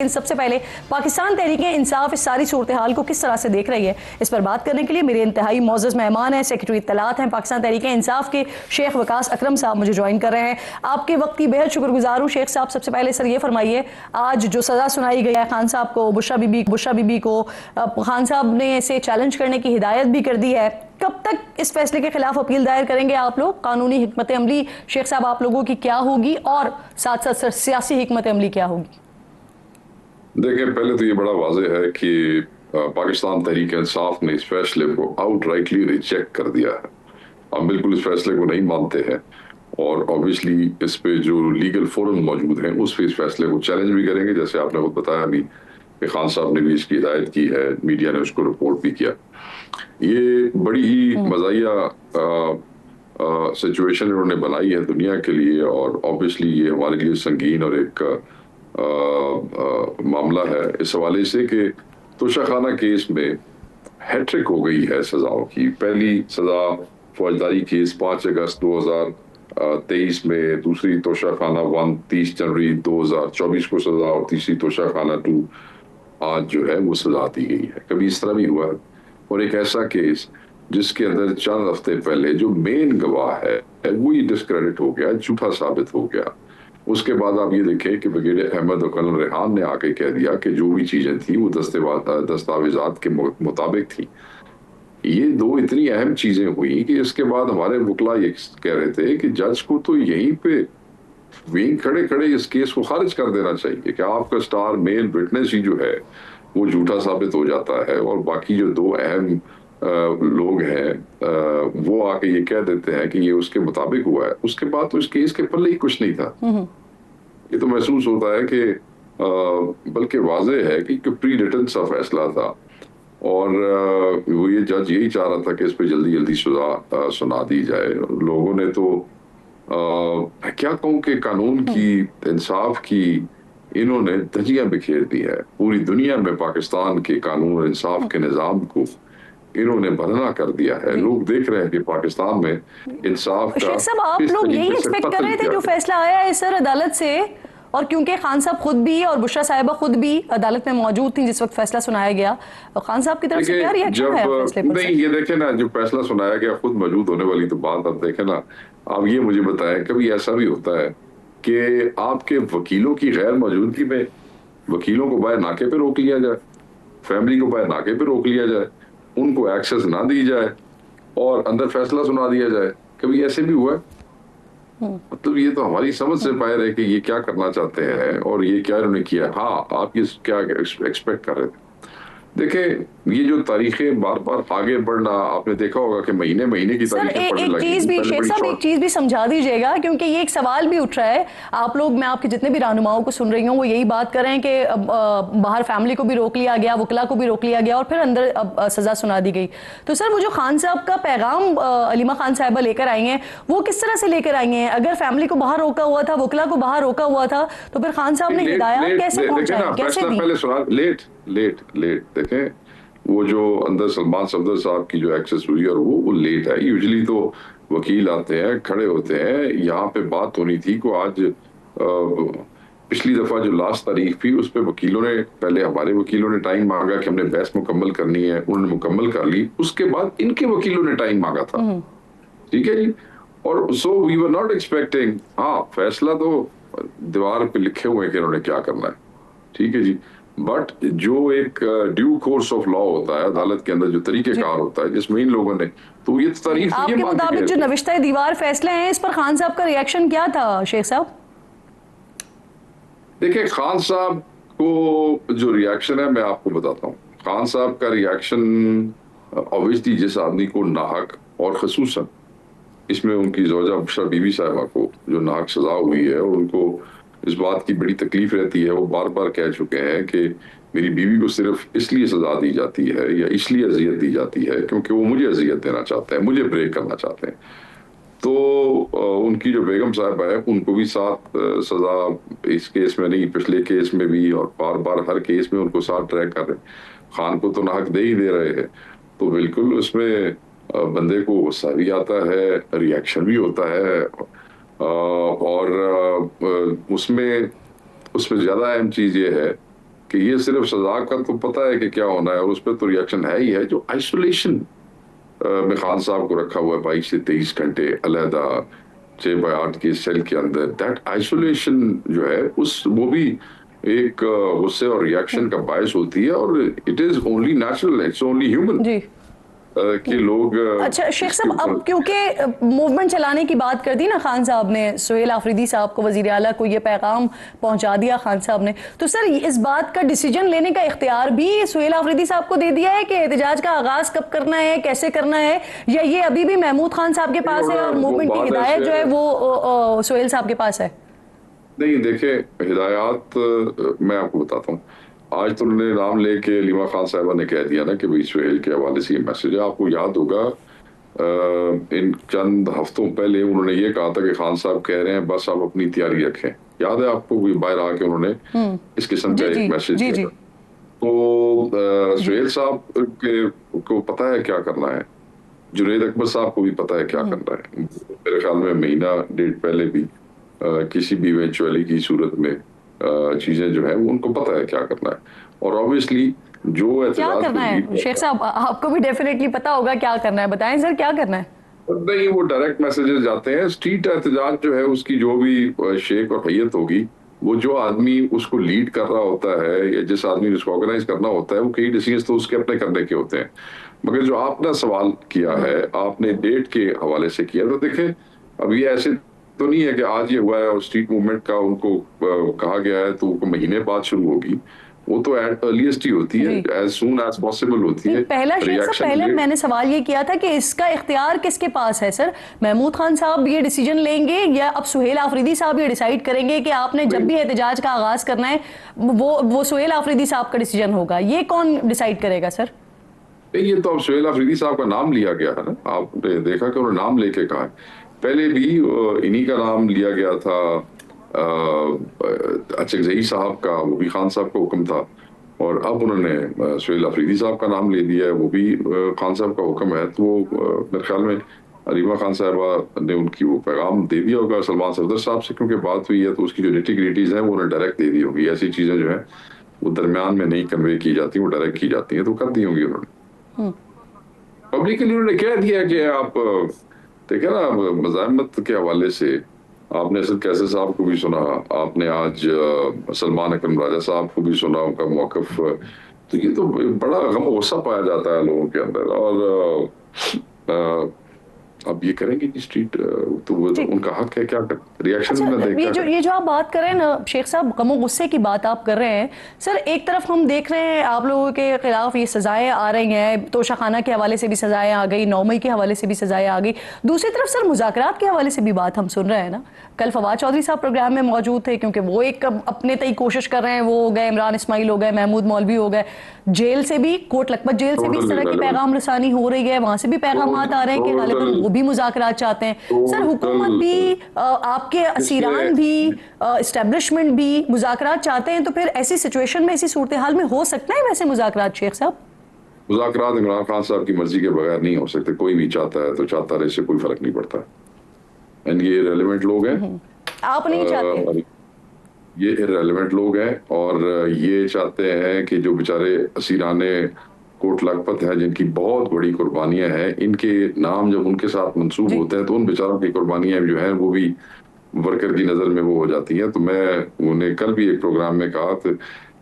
सबसे पहले पाकिस्तान तहरीक-ए-इंसाफ इस सारी सूरत हाल को किस तरह से देख रही है, इस पर बात करने के लिए मेरे इंतहाई मोअज़्ज़ज़ मेहमान हैं, सेक्रेटरी इत्तलात हैं पाकिस्तान तहरीक-ए-इंसाफ के शेख वकास अकरम साहब मुझे ज्वाइन कर रहे हैं। आपके वक्त की बेहद शुक्रगुजार हूँ शेख साहब। सबसे पहले सर ये फरमाइए, आज जो सज़ा सुनाई गई है खान साहब को, बुशरा बीबी को, खान साहब ने इसे चैलेंज करने की हिदायत भी कर दी है। कब तक इस फैसले के खिलाफ अपील दायर करेंगे आप लोग? कानूनी हिकमत अमली शेख साहब आप लोगों की क्या होगी और साथ साथ सियासी हिकमत अमली क्या होगी? देखिए, पहले तो ये बड़ा वाज़ेह है कि पाकिस्तान तहरीक इंसाफ ने इस फैसले को आउटराइटली रिजेक्ट कर दिया है। हम बिल्कुल इस फैसले को नहीं मानते हैं और ऑब्वियसली इस पे जो लीगल फोरम मौजूद हैं उस पे इस फैसले को चैलेंज भी करेंगे। जैसे आपने खुद बताया अभी कि खान साहब ने भी इसकी हिदायत की है, मीडिया ने उसको रिपोर्ट भी किया। ये बड़ी ही मज़ाहिया सिचुएशन इन्होंने बनाई है दुनिया के लिए और ऑब्वियसली ये हमारे लिए संगीन और एक मामला है इस हवाले से कि तोशाखाना केस में हैट्रिक हो गई है सजाओं की। पहली सजा फौजदारी केस 5 अगस्त 2023 में, दूसरी तोशाखाना 1 30 जनवरी 2024 को सजा और तीसरी तोशाखाना 2 आज जो है वो सजा दी गई है। कभी इस तरह भी हुआ है। और एक ऐसा केस जिसके अंदर चंद हफ्ते पहले जो मेन गवाह है वो ही डिस्क्रेडिट हो गया, झूठा साबित हो गया। उसके बाद आप ये देखें कि ब्रिगेडियर अहमद और कर्नल रेहान ने आके कह दिया कि जो भी चीजें थी वो दस्तावेजात के मुताबिक थी। ये दो इतनी अहम चीजें हुई कि इसके बाद हमारे वकला ये कह रहे थे कि जज को तो यहीं पे वहीं खड़े खड़े इस केस को खारिज कर देना चाहिए कि आपका स्टार मेल विटनेस ही जो है वो झूठा साबित हो जाता है और बाकी जो दो अहम लोग हैं वो आके ये कह देते हैं कि ये उसके मुताबिक हुआ है। उसके बाद तो इस केस के पल्ले ही कुछ नहीं था। ये तो महसूस होता है कि बल्कि वाज़ेह है कि प्री रिटन सा फैसला था और वो ये जज यही चाह रहा था कि इस पे जल्दी जल्दी सजा सुना दी जाए। लोगों ने तो क्या कहूँ कि कानून की, इंसाफ की इन्होंने धज्जियां बिखेर दी है। पूरी दुनिया में पाकिस्तान के कानून और इंसाफ के निज़ाम को इन्होंने भरना कर दिया है। लोग देख रहे हैं कि पाकिस्तान में इंसाफ का, शेख साहब आप लोग यही एक्सपेक्ट कर रहे थे जो फैसला आया है सर अदालत से? और क्योंकि खान साहब खुद भी और बुशरा साहिबा खुद भी अदालत में मौजूद थी जिस वक्त फैसला सुनाया गया, और खान साहब की तरफ से क्या रिएक्शन है फैसले पर? नहीं, ये देखें ना, जो फैसला सुनाया गया खुद मौजूद होने वाली तो बात आप देखें ना। आप ये मुझे बताएं, कभी ऐसा भी होता है कि आपके वकीलों की गैर मौजूदगी में वकीलों को बाहर नाके पे रोक लिया जाए, फैमिली को बाहर नाके पे रोक लिया जाए, उनको एक्सेस ना दी जाए और अंदर फैसला सुना दिया जाए? कभी ऐसे भी हुआ है? मतलब ये तो हमारी समझ से बाहर है कि ये क्या करना चाहते हैं और ये क्या इन्होंने किया। हाँ, आप ये क्या एक्सपेक्ट कर रहे थे? देखें, ये जो तारीखें बार बार आगे बढ़ना, आपने देखा होगा कि महीने महीने की तारीखें पड़ने लगी। एक चीज भी समझा दीजिएगा क्योंकि ये एक सवाल भी उठ रहा है। आप लोग, मैं आपके जितने भी रहनुमाओं को सुन रही हूँ वो यही बात कर रहे हैं कि बाहर फैमिली को भी रोक लिया गया, वकला को भी रोक लिया गया और फिर अंदर सजा सुना दी गई। तो सर वो जो खान साहब का पैगाम अलीमा खान साहिबा लेकर आई हैं वो किस तरह से लेकर आई हैं? अगर फैमिली को बाहर रोका हुआ था, वकला को बाहर रोका हुआ था, तो फिर खान साहब ने हिदायत कैसे पहुंचाई, कैसे दी? लेट देखें, वो जो अंदर सलमान सफदर साहब की जो एक्सेस हुई और वो लेट है। यूजुअली तो वकील आते हैं, खड़े होते हैं, यहाँ पे बात होनी थी को आज पिछली दफा जो लास्ट तारीख थी उस पे वकीलों ने, पहले हमारे वकीलों ने टाइम मांगा कि हमने बहस मुकम्मल करनी है, उन्होंने मुकम्मल कर ली। उसके बाद इनके वकीलों ने टाइम मांगा था, ठीक है जी। और so we were not expecting, हाँ फैसला तो दीवार पे लिखे हुए हैं कि इन्होंने क्या करना है, ठीक है जी। बट जो एक ड्यू कोर्स ऑफ लॉ होता है अदालत के अंदर, जो तरीकेकार होता है जिसमें इन लोगों ने तो ये तारीफ आपके मुताबिक जो नविश्ता दीवार फैसले हैं इस पर खान साहब का रिएक्शन क्या था शेख साहब? देखिए, खान साहब को जो रिएक्शन है मैं आपको बताता हूँ। खान साहब का रिएक्शन ऑब्वियसली जिस आदमी को नाहक और खसूसन इसमें उनकी ज़ौजा बुशरा बीबी साहिबा को जो नाहक सजा हुई है और उनको इस बात की बड़ी तकलीफ रहती है, वो बार बार कह चुके हैं कि मेरी बीवी को सिर्फ इसलिए सजा दी जाती है या इसलिए अजियत दी जाती है क्योंकि वो मुझे अजियत देना चाहते हैं, मुझे ब्रेक करना चाहते हैं। तो उनकी जो बेगम साहिबा है उनको भी 7 सजा, इस केस में नहीं पिछले केस में भी, और बार बार हर केस में उनको 7 ट्रैक कर रहे हैं। खान को तो नाहक दे ही दे रहे हैं। तो बिल्कुल उसमें बंदे को गुस्सा भी आता है, रिएक्शन भी होता है और उसमें ज्यादा अहम चीज ये है कि ये सिर्फ सजा का तो पता है कि क्या होना है और उस पर तो रिएक्शन है ही है। जो आइसोलेशन में खान साहब को रखा हुआ है 22 से 23 घंटे अलहदा 6x8 की सेल के अंदर, दैट आइसोलेशन जो है उस वो भी एक गुस्से और रिएक्शन का बायस होती है, और it is only natural, it's only human जी। कि लोग अच्छा शेख साहब, अब क्योंकि मूवमेंट चलाने की बात कर दी ना खान साहब ने, सुहेल आफरीदी साहब को, वजीर आला को ये पैगाम पहुंचा दिया खान साहब ने, तो सर इस बात का डिसीजन लेने का इख्तियार भी सुहेल आफरीदी साहब को दे दिया है कि एहतजाज का आगाज कब करना है, कैसे करना है, या ये अभी भी महमूद खान साहब के पास है और मूवमेंट की हिदायत जो है वो सुहेल साहब के पास है? नहीं, देखे हिदायत मैं आपको बताता हूँ। आज तो उन्होंने नाम लेके लीमा खान साहबा ने कह दिया ना कि भाई सुहेल के हवाले से ये मैसेज है। आपको याद होगा इन चंद हफ्तों पहले उन्होंने ये कहा था कि खान साहब कह रहे हैं बस आप अपनी तैयारी रखें। याद है आपको? बाहर आके उन्होंने इस किस्म का एक मैसेज दिया। तो सुहेल साहब को पता है क्या करना है, जुनैद अकबर साहब को भी पता है क्या करना है। मेरे ख्याल में महीना डेढ़ पहले भी किसी भी इवेंचुअली की सूरत में चीजें जो है वो उनको पता है क्या करना है। और ऑब्वियसली जो क्या करना है शेख साहब, आपको भी डेफिनेटली पता होगा क्या करना है, बताएं सर क्या करना है। नहीं, वो डायरेक्ट मैसेजेस जाते हैं। स्ट्रीट एहतजाज जो है उसकी जो भी शेख और हैयत होगी, वो जो आदमी उसको लीड कर रहा होता है या जिस आदमी ने उसको ऑर्गेनाइज करना होता है, वो कई डिसीजन तो उसके अपने करने के होते हैं। मगर जो आपने सवाल किया है, आपने डेट के हवाले से किया, तो देखें अब ये ऐसे तो नहीं है कि आज ये हुआ है और स्ट्रीट मूवमेंट का उनको कहा गया है तो वो महीने बाद शुरू होगी। वो तो एट अर्लीस्ट ही होती है, एज सून एज पॉसिबल होती है। पहला शेख साहब, पहले मैंने सवाल ये किया था कि इसका इख्तियार किसके पास है सर? महमूद खान साहब ये डिसीजन लेंगे या अब सुहेल आफरीदी साहब ये डिसाइड करेंगे कि आपने जब भी एहतजाज का आगाज करना है वो सुहेल आफरीदी साहब का डिसीजन होगा? ये कौन डिसाइड करेगा सर? ये तो अब सुहेल आफरीदी साहब का नाम लिया गया है ना, आपने देखा कि उन्होंने नाम लेके कहा है। पहले भी इन्हीं का नाम लिया गया था, अचकजई साहब का, वो भी खान साहब का हुक्म था, और अब उन्होंने सुहेल आफरीदी साहब का नाम ले दिया है, वो भी खान साहब का हुक्म है। तो वो मेरे ख्याल में रीमा खान साहबा ने उनकी वो पैगाम दे दिया होगा सलमान सफदर साहब से, क्योंकि बात हुई है तो उसकी जो निटी-ग्रिटीज है वो उन्हें डायरेक्ट दे दी होगी। ऐसी चीजें जो है वो दरमियान में नहीं कन्वे की जाती, वो डायरेक्ट की जाती है, तो कर दी होंगी उन्होंने। पब्लिकली उन्होंने कह दिया कि आप देखे ना, मज़ाहमत के हवाले से आपने असद कैसर साहब को भी सुना, आपने आज सलमान अकरम राजा साहब को भी सुना, उनका मौक़िफ़। तो ये तो बड़ा गम गुस्सा पाया जाता है लोगों के अंदर। और अब ये करेंगे कि स्ट्रीट, तो वो तो उनका हक है, क्या कर रिएक्शन में देखा। ये जो आप बात कर रहे हैं ना शेख साहब, गमो गुस्से की बात आप कर रहे हैं सर, एक तरफ हम देख रहे हैं आप लोगों के खिलाफ ये सजाएं आ रही हैं, तोशाखाना के हवाले से भी सजाएं आ गई, 9 मई के हवाले से भी सजाएं आ गई। दूसरी तरफ सर मुज़ाकरात के हवाले से भी बात हम सुन रहे हैं ना। कल फवाद चौधरी साहब प्रोग्राम में मौजूद थे, क्योंकि वो एक अपने तई कोशिश कर रहे हैं, वो हो गए, इमरान इस्माइल हो गए, महमूद मौलवी हो गए, जेल से भी, कोट लखपत जेल से भी इस तरह की पैगाम रसानी हो रही है, वहां से भी पैगाम आ रहे हैं कि गालिबन वो भी मुज़ाकरात चाहते हैं। सर हुकूमत भी, आपके असीरान भी, एस्टेब्लिशमेंट भी मुज़ाकरात चाहते हैं, तो फिर ऐसी सिचुएशन में, ऐसी सूरत हाल में हो सकता है वैसे मुज़ाकरात शेख साहब? मुज़ाकरात इमरान खान साहब की मर्जी के बगैर नहीं हो सकते। कोई भी चाहता है तो चाहता रहे, इससे कोई फर्क नहीं पड़ता। एंड ये इररिलेवेंट लोग हैं, आप नहीं चाहते? ये इररिलेवेंट लोग हैं और ये चाहते हैं कि जो बेचारे असीराने कोट लखपत हैं, जिनकी बहुत बड़ी कुर्बानियां हैं, इनके नाम जब उनके साथ मंसूब होते हैं तो उन बेचारों की कुर्बानियां जो हैं वो भी वर्कर की नज़र में वो हो जाती हैं। तो मैं उन्हें कल भी एक प्रोग्राम में कहा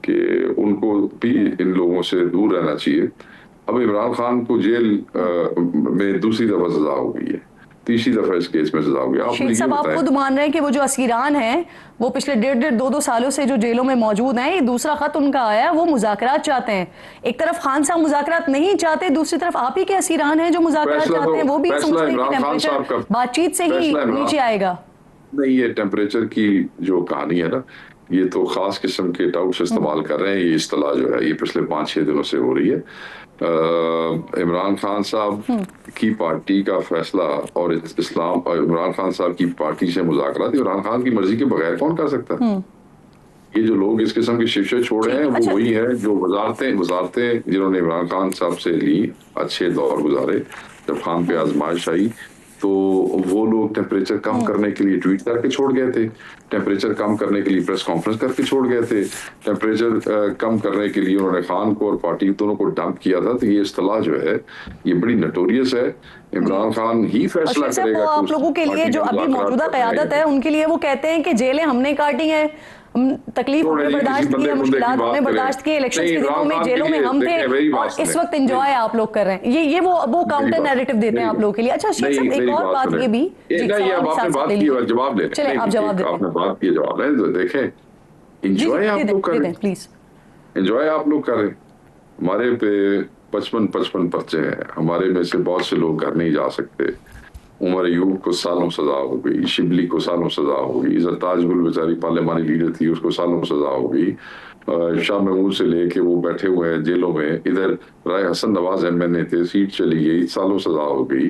कि उनको भी इन लोगों से दूर रहना चाहिए। अब इमरान खान को जेल में दूसरी दफा सजा हो गई है, तीसरी दफा इस केस में सजा हो गई। आप खुद मान रहे हैं कि वो जो असीरान हैं वो पिछले 1.5-2 सालों से जो जेलों में मौजूद हैं, ये दूसरा खत उनका आया, वो मुज़ाकरात चाहते हैं। एक तरफ खान साहब मुज़ाकरात नहीं चाहते, दूसरी तरफ आप ही के असीरान हैं जो मुज़ाकरात चाहते हैं, वो भी समझते हैं कि टेम्परेचर बातचीत से ही नीचे आएगा। नहीं, ये टेम्परेचर की जो कहानी है ना, ये तो खास किस्म के टाउट्स इस्तेमाल कर रहे हैं। ये इस्तिलाह जो है ये पिछले 5-6 दिनों से हो रही है। इमरान खान साहब की पार्टी का फैसला और इस्लाम, इमरान खान साहब की पार्टी से मुज़ाकरात इमरान खान की मर्जी के बगैर कौन कर सकता है? ये जो लोग इस किस्म की शिक्षा छोड़े हैं वो वही है जो वजारतें जिन्होंने इमरान खान साहब से ली, अच्छे दौर गुजारे, जब खान पे आजमाइश आई, तो वो लोग टेम्परेचर कम करने के लिए ट्वीट करके छोड़ गए थे, टेम्परेचर कम करने के लिए प्रेस कॉन्फ्रेंस करके छोड़ गए थे, टेम्परेचर कम करने के लिए उन्होंने खान को और पार्टी दोनों को डंप किया था। तो ये इस्तेलाह जो है ये बड़ी नटोरियस है। इमरान खान ही फैसला करेगा। वो आप लोगों के लिए जो अभी मौजूदा क़यादत है उनके लिए वो कहते हैं कि जेलें हमने काटी हैं, तकलीफ हमने बर्दाश्त की है, मुश्किलात हमने बर्दाश्त की, इलेक्शन के दिनों में जेलों में हम थे और इस वक्त एंजॉय आप लोग कर रहे हैं। ये वो काउंटर नैरेटिव देते हैं आप लोगों के लिए। अच्छा शेख साहब एक और बात ये भी, आपने बात की जवाब ले, चलिए आप जवाब दें, आपने बात की जवाब लें। तो देखें एंजॉय आप लोग कर रहे हैं, प्लीज एंजॉय आप लोग कर रहे हैं। हमारे पे 55 पर्चे हैं, हमारे में से बहुत से लोग घर नहीं जा सकते। उमर अयूब को सालों सजा हो गई, शिबली को सालों सजा हो गई, ज़रताज गुल बेचारी पार्लियामानी लीडर थी उसको सालों सजा हो गई, शाह महमूद से लेके वो बैठे हुए हैं जेलों में। इधर राय हसन नवाज एमएनए थे, सीट चली गई, सालों सजा हो गई।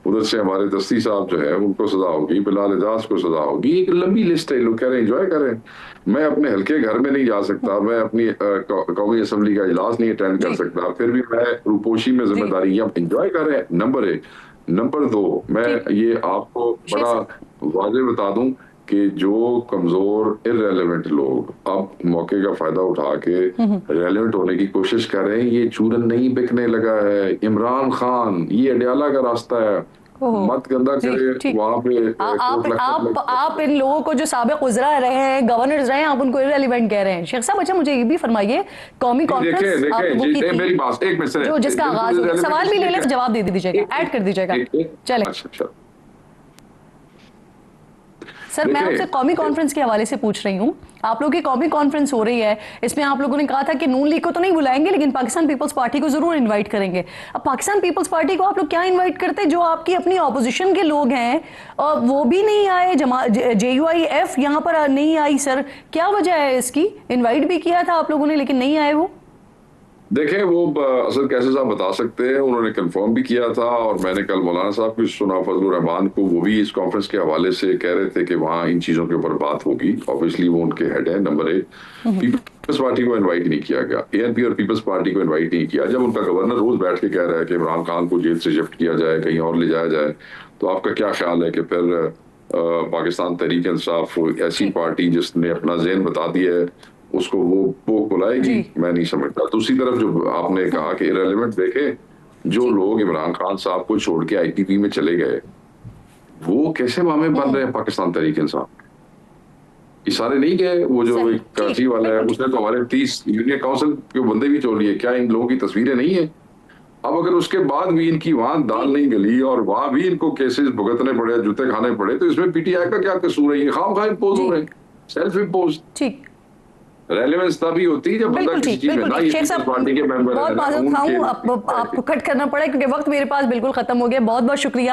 उधर से हमारे दस्ती साहब जो है उनको सजा होगी, बिलाल एजाज को सजा होगी। एक लंबी लिस्ट है, लोग कह रहे हैं एंजॉय करें। मैं अपने हल्के घर में नहीं जा सकता, मैं अपनी कौमी असम्बली का इजलास नहीं अटेंड कर सकता, फिर भी मैं रूपोशी में जिम्मेदारी एंजॉय कर रहे हैं। नंबर 1। नंबर 2, मैं ये आपको बड़ा वाज़ेह बता दूं कि जो कमजोर इररेलेवेंट लोग अब मौके का फायदा उठा के रेलेवेंट होने की कोशिश कर रहे हैं, ये चूरन नहीं बिकने लगा है। इमरान खान ये अडयाला का रास्ता है, मत गंदा करे वहां पे। आप इन लोगों को जो साबिक उजरा रहे हैं, गवर्नर्स रहे हैं, आप उनको इररेलेवेंट कह रहे हैं। शेख साहब अच्छा मुझे ये भी फरमाइए, कौमी कॉन्फ्रेंस मेरी बात एक मिनट जो जिसका आगाज हो, सवाल भी ले ले जवाब दे दीजिएगा, ऐड कर दीजिएगा। चले सर मैं आपसे कौमी कॉन्फ्रेंस के हवाले से पूछ रही हूँ। आप लोगों की कौमी कॉन्फ्रेंस हो रही है, इसमें आप लोगों ने कहा था कि नून लीग को तो नहीं बुलाएंगे लेकिन पाकिस्तान पीपल्स पार्टी को जरूर इनवाइट करेंगे। अब पाकिस्तान पीपल्स पार्टी को आप लोग क्या इनवाइट करते, जो आपकी अपनी ऑपोजिशन के लोग हैं और वो भी नहीं आए, JUIF यहाँ पर नहीं आई। सर क्या वजह है इसकी? इन्वाइट भी किया था आप लोगों ने लेकिन नहीं आए वो। देखें वो असद कैसे साहब बता सकते हैं, उन्होंने कंफर्म भी किया था और मैंने कल मौलाना साहब की सुना, फजलुर रहमान को, वो भी इस कॉन्फ्रेंस के हवाले से कह रहे थे कि वहाँ इन चीजों के ऊपर बात होगी। ऑब्वियसली वो उनके हेड है। नंबर 1, पीपल्स पार्टी को इनवाइट नहीं किया गया, ANP और पीपल्स पार्टी को इनवाइट नहीं किया। जब उनका गवर्नर रोज बैठ के कह रहा है कि इमरान खान को जेल से शिफ्ट किया जाए, कहीं और ले जाया जाए, तो आपका क्या ख्याल है कि फिर पाकिस्तान तहरीक इंसाफ ऐसी पार्टी जिसने अपना ज़हन बता दिया है उसको वो बुलाएगी? मैं नहीं समझता। दूसरी तरफ जो आपने कहा कि इररेलेवेंट, देखे जो लोग इमरान खान साहब को छोड़ के IPP में चले गए वो कैसे मामे बन रहे हैं पाकिस्तान तहरीक इंसाफ? ये सारे नहीं गए। वो जो एक कराची वाला है उसने तो हमारे 30 यूनियन काउंसिल के बंदे भी छोड़ लिए। क्या इन लोगों की तस्वीरें नहीं है? अब अगर उसके बाद भी इनकी वहां दाल नहीं गली और वहां भी इनको केसेस भुगतने पड़े, जूते खाने पड़े, तो इसमें PTI का क्या कसूर है? ये खामखा इम्पोज हो रहे हैं, सेल्फ इम्पोज। ठीक, रेलेवेंस तभी होती है जब बंदा किसी चीज में ना, ये पार्टी के मेंबर है। बहुत माजूद खाऊं, आपको कट करना पड़ा क्योंकि वक्त मेरे पास बिल्कुल खत्म हो गया। बहुत बहुत शुक्रिया।